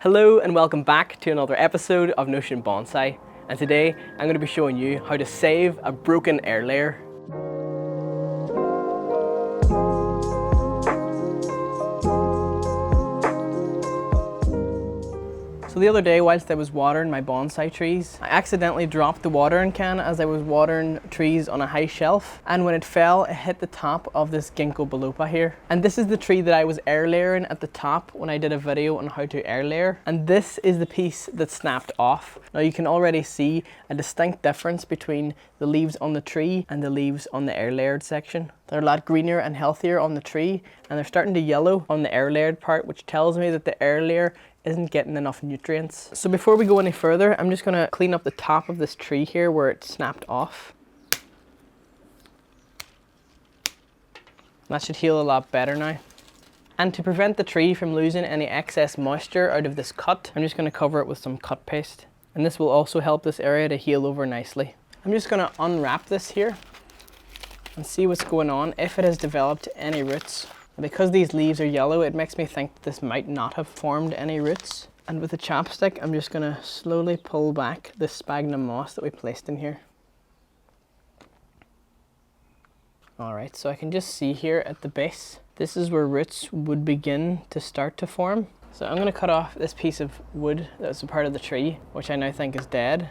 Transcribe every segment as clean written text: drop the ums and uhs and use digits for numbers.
Hello and welcome back to another episode of Notion Bonsai, and today I'm going to be showing you how to save a broken air layer. So the other day, whilst I was watering my bonsai trees, I accidentally dropped the watering can as I was watering trees on a high shelf, and when it fell, it hit the top of this Ginkgo biloba here. And this is the tree that I was air layering at the top when I did a video on how to air layer, and this is the piece that snapped off. Now you can already see a distinct difference between the leaves on the tree and the leaves on the air layered section. They're a lot greener and healthier on the tree, and they're starting to yellow on the air layered part, which tells me that the air layer isn't getting enough nutrients. So before we go any further, I'm just gonna clean up the top of this tree here where it snapped off. That should heal a lot better now. And to prevent the tree from losing any excess moisture out of this cut, I'm just gonna cover it with some cut paste. And this will also help this area to heal over nicely. I'm just gonna unwrap this here and see what's going on, if it has developed any roots. Because these leaves are yellow, it makes me think that this might not have formed any roots. And with a chopstick, I'm just gonna slowly pull back this sphagnum moss that we placed in here. All right, so I can just see here at the base, this is where roots would begin to start to form. So I'm gonna cut off this piece of wood that was a part of the tree, which I now think is dead.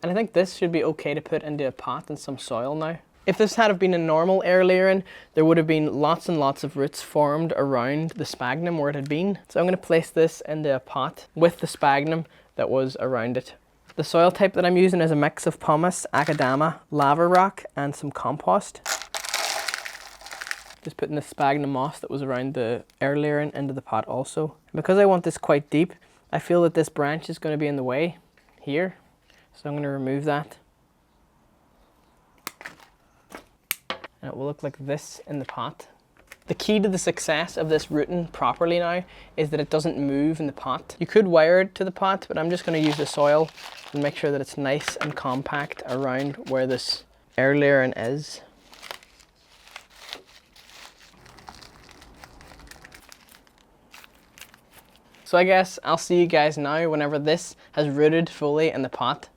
And I think this should be okay to put into a pot and some soil now. If this had been a normal air layering, there would have been lots and lots of roots formed around the sphagnum where it had been. So I'm going to place this into a pot with the sphagnum that was around it. The soil type that I'm using is a mix of pumice, akadama, lava rock, and some compost. Just putting the sphagnum moss that was around the air layering into the pot also. Because I want this quite deep, I feel that this branch is going to be in the way here. So I'm going to remove that. And it will look like this in the pot. The key to the success of this rooting properly now is that it doesn't move in the pot. You could wire it to the pot, but I'm just going to use the soil and make sure that it's nice and compact around where this air layering is. So I guess I'll see you guys now whenever this has rooted fully in the pot.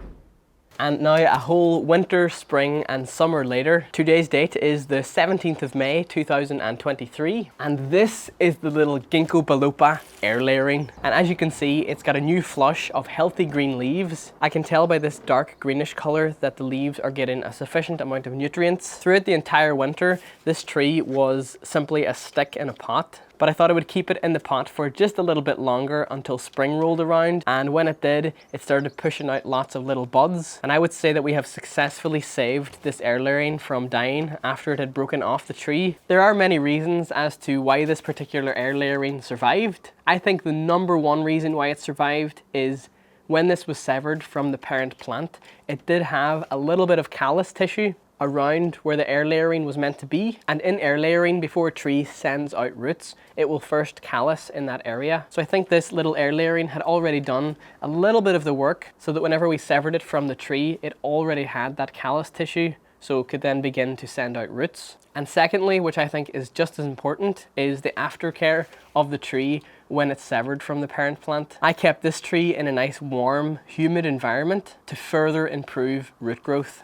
And now a whole winter, spring and summer later, today's date is the 17th of May 2023, and this is the little Ginkgo biloba air layering. And as you can see, it's got a new flush of healthy green leaves. I can tell by this dark greenish color that the leaves are getting a sufficient amount of nutrients. Throughout the entire winter, this tree was simply a stick in a pot. But I thought I would keep it in the pot for just a little bit longer until spring rolled around, and when it did, it started pushing out lots of little buds. And I would say that we have successfully saved this air layering from dying after it had broken off the tree. There are many reasons as to why this particular air layering survived. I think the number one reason why it survived is when this was severed from the parent plant, it did have a little bit of callus tissue around where the air layering was meant to be. And in air layering, before a tree sends out roots, it will first callus in that area. So I think this little air layering had already done a little bit of the work so that whenever we severed it from the tree, it already had that callus tissue, so it could then begin to send out roots. And secondly, which I think is just as important, is the aftercare of the tree when it's severed from the parent plant. I kept this tree in a nice warm, humid environment to further improve root growth.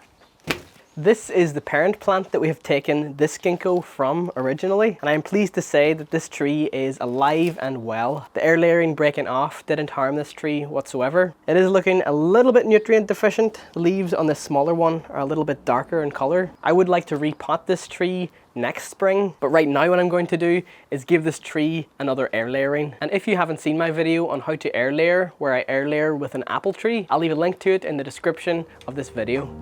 This is the parent plant that we have taken this ginkgo from originally, and I am pleased to say that this tree is alive and well. The air layering breaking off didn't harm this tree whatsoever. It is looking a little bit nutrient deficient. The leaves on this smaller one are a little bit darker in color. I would like to repot this tree next spring, but right now what I'm going to do is give this tree another air layering. And if you haven't seen my video on how to air layer, where I air layer with an apple tree, I'll leave a link to it in the description of this video.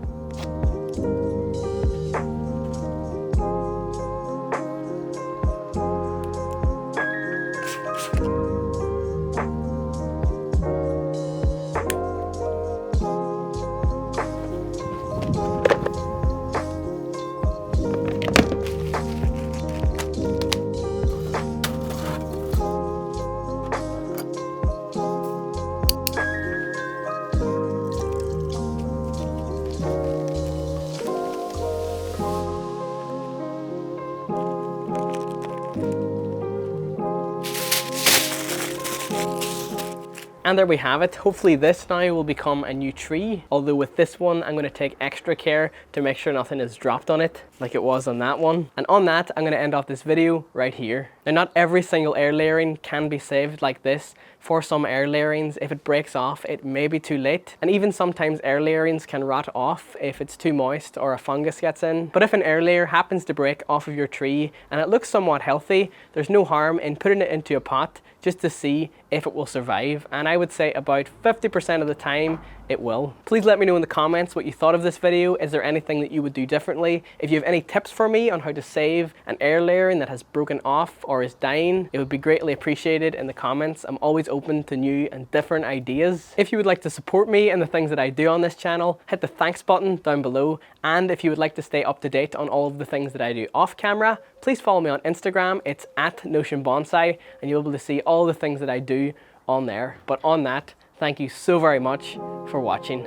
And there we have it. Hopefully this now will become a new tree. Although with this one, I'm going to take extra care to make sure nothing is dropped on it like it was on that one. And on that, I'm going to end off this video right here. Now, not every single air layering can be saved like this. For some air layerings, if it breaks off, it may be too late. And even sometimes air layerings can rot off if it's too moist or a fungus gets in. But if an air layer happens to break off of your tree and it looks somewhat healthy, there's no harm in putting it into a pot just to see if it will survive. And I would say about 50% of the time, it will. Please let me know in the comments what you thought of this video. Is there anything that you would do differently? If you have any tips for me on how to save an air layering that has broken off or is dying, it would be greatly appreciated in the comments. I'm always open to new and different ideas. If you would like to support me and the things that I do on this channel, hit the thanks button down below. And if you would like to stay up to date on all of the things that I do off camera, please follow me on Instagram. It's @NotionBonsai, and you'll be able to see all the things that I do on there. But on that, thank you so very much for watching.